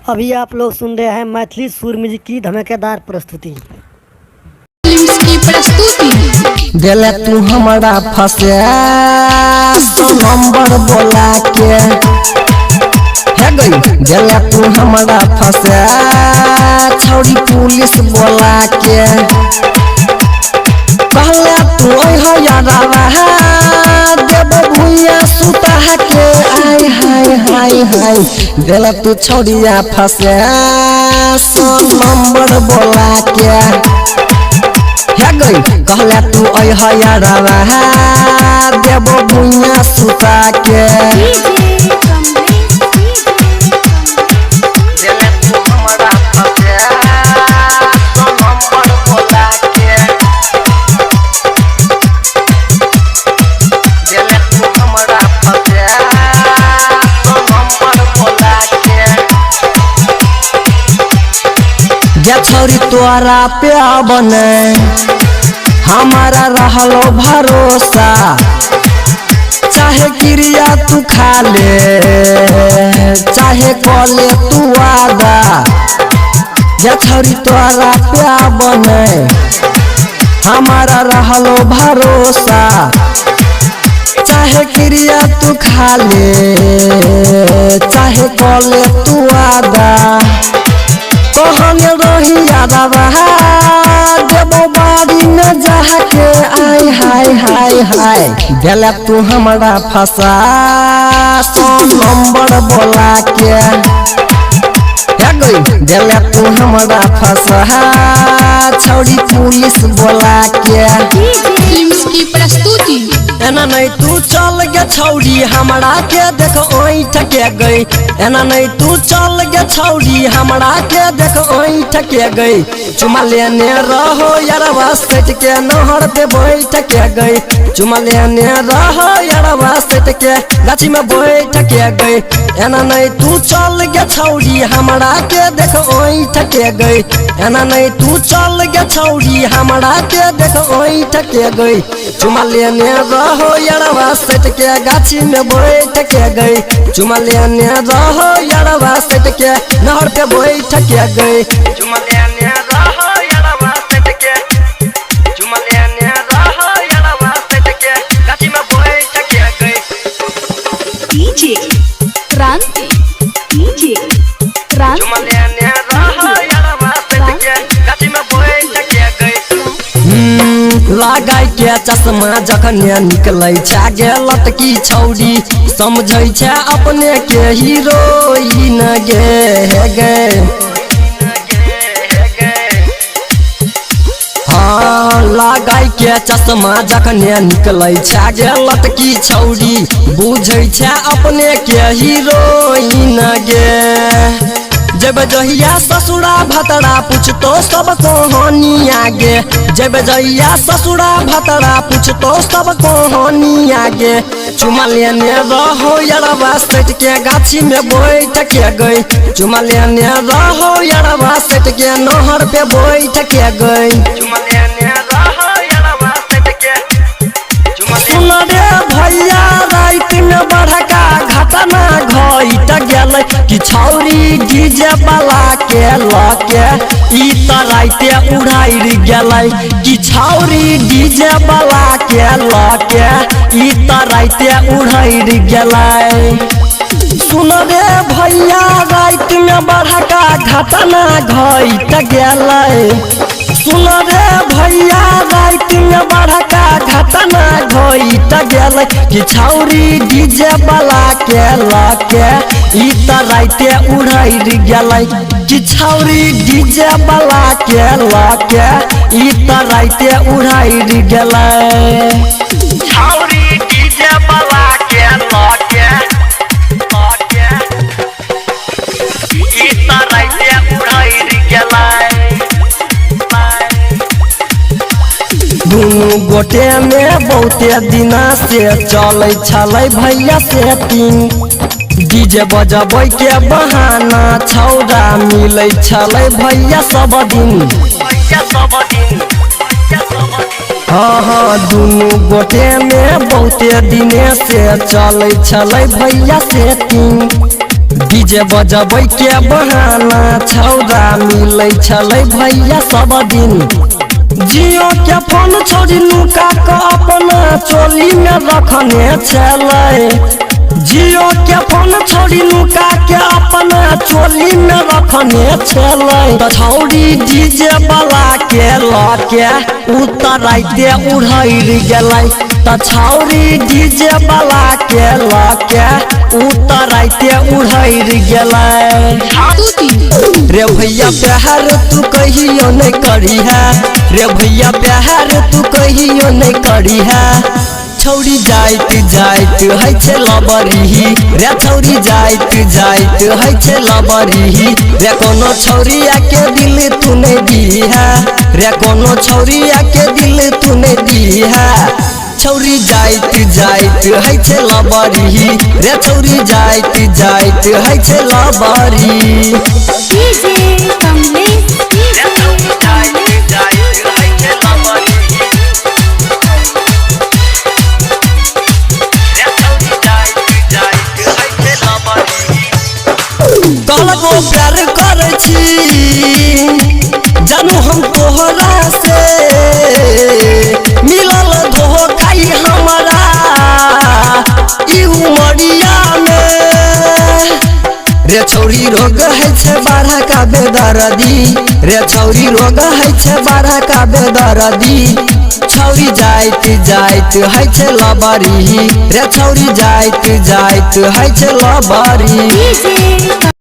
अभी आप लोग सुन रहे हैं मैथिली सुर म्यूजिक की धमाकेदार प्रस्तुति। दिले तू हमारा फंसे तो नंबर बोला के है गई। दिले तू हमारा फंसे छौड़ी पुलिस बोला के कहले तू हो यादवा देव भुइया सुता के आय हाय हाय हाय। दिले तू छौड़िया फंसे सो नंबर बोला के है गई। कहले तू यादवा देव भुइया सुता के छौरी तोरा पे बने हमारा रहलो भरोसा चाहे क्रिया तू खा ले चाहे कले तू वादा। जे छौरी तोरा पे बने हमारा रहलो भरोसा चाहे क्रिया तू खा ले चाहे कले तू वादा। कहने रही यादवा देव बाड़ी में जाके आय हाय हाय हाय। दिले तू हमारा फंसा सो नंबर बोला के है गई। दिले तू हमारा फंसा छौड़ी पुलिस बोला के की प्रस्तुति। एना नहीं तू चल गे छौड़ी हमरा के देख ओइठ के गई। एना नहीं तू चल गे छौड़ी हमरा के देख ओइठ के गई। चुमा लेने रहो यारवा सेट के नहर पे बैठ के गई। चुमा लेने रहो यारवा सेट के गाछी में बैठ के गई। एना नहीं तू चल गे छौड़ी हमरा के देख ओइठ के गई। एना नहीं तू चल गे छौड़ी हमरा के देख ओइठ के गई। चुमा लेने रहो यारवा सेट के गाछी में बैठ के गई। चुमा लेने रहो यारवा सेट के नहर पे बैठ के गई। चुमा लेने रहो यारवा सेट के चुमा लेने रहो यारवा सेट के गाछी में बैठ के गई। डीजे क्रांति डीजे क्रांति। चुमा लेने रहो यारवा सेट के गाछी में बैठ के गई। लगाई के चश्मा जखन निकलै छै गेलत की छौड़ी समझै छै अपने के हीरोइन गे। हाँ लगाई के चश्मा जखन निकलै छै गेलत की छौड़ी बुझै छै अपने के हीरोइन गे। जब जहिया ससुरा भतरा पूछतो सब कहानी आगे। जब जहिया ससुरा भतरा पूछतो सब कहानी आगे। चुमा लेने रहो यारवा सेट के गाछी में बैठ के गई। चुमा लेने रहो यारवा सेट के नहर पे बैठ के गई। चुमा लेने रहो यारवा सेट के सुन रे भैया रात में बड़का घटना घट गेलै कि छौरी डीजे वाला के लके ई त राते उड़ाई गेलै कि छौरी डीजे वाला के लके ई त राते उड़ाई गेलै। सुन रे भैया रात में बड़का घटना घट गेलै। सुन रे भैया रात में बड़का घटना घट गेलै कि छौरी डीजे वाला के लके ई त राते उड़ाई गेलै कि छौरी डीजे वाला के लके ई त राते उड़ाई गेलै। छौरी डीजे वाला के लके ई त राते उड़ाई गेलै। दुनू गोटे में बहुते दिना से चलै छलै भैया सेटिंग। डीजे बजबै के बहाना छौड़ा मिलै छलै भैया सब दिन। हाँ हाँ दुनू गोटे में बहुते दिने से चलै छलै भैया सेटिंग। डीजे बजबै के बहाना छौरा मिलै छलै भैया सब दिन। जियो के फोन छोड़ी नुका के अपना चोली में रखने छलै। जियो के फोन छोड़ी नुका के अपना चोली में रखने छलै। त छौरी डीजे वाला के लके उतराइते उड़ैर गेलै। त छौरी डीजे वाला के लके उतराइते उड़ैर गेलै। रे भैया प्यार तू कहियो नहीं करी है, रे भैया प्यार तू कहियो नहीं करी है। छौरी जाइत जाइत है छे लबरी, रे छौरी जाइत जाइत है छे लबरी। रे कोनो छौरिया के दिल तू नहीं दी है, रे कोनो छौरिया के दिल तू नहीं दी है। छौरी जाइत जाइत है छे लबरी, रे छौरी जाइत जाइत है छे लबरी। कहलको प्यार करे छी जानू हम तोहरा से, मिलल धोखाई हमारा ई उमरिया में। रे छौरी रोग है छे बारह का बेदर्दी, रे छौरी रोग है छे बारह का बेदर्दी। छौरी जाइत जाइत है छे लबरी, रे छौरी जाइत जाइत है छे लबरी।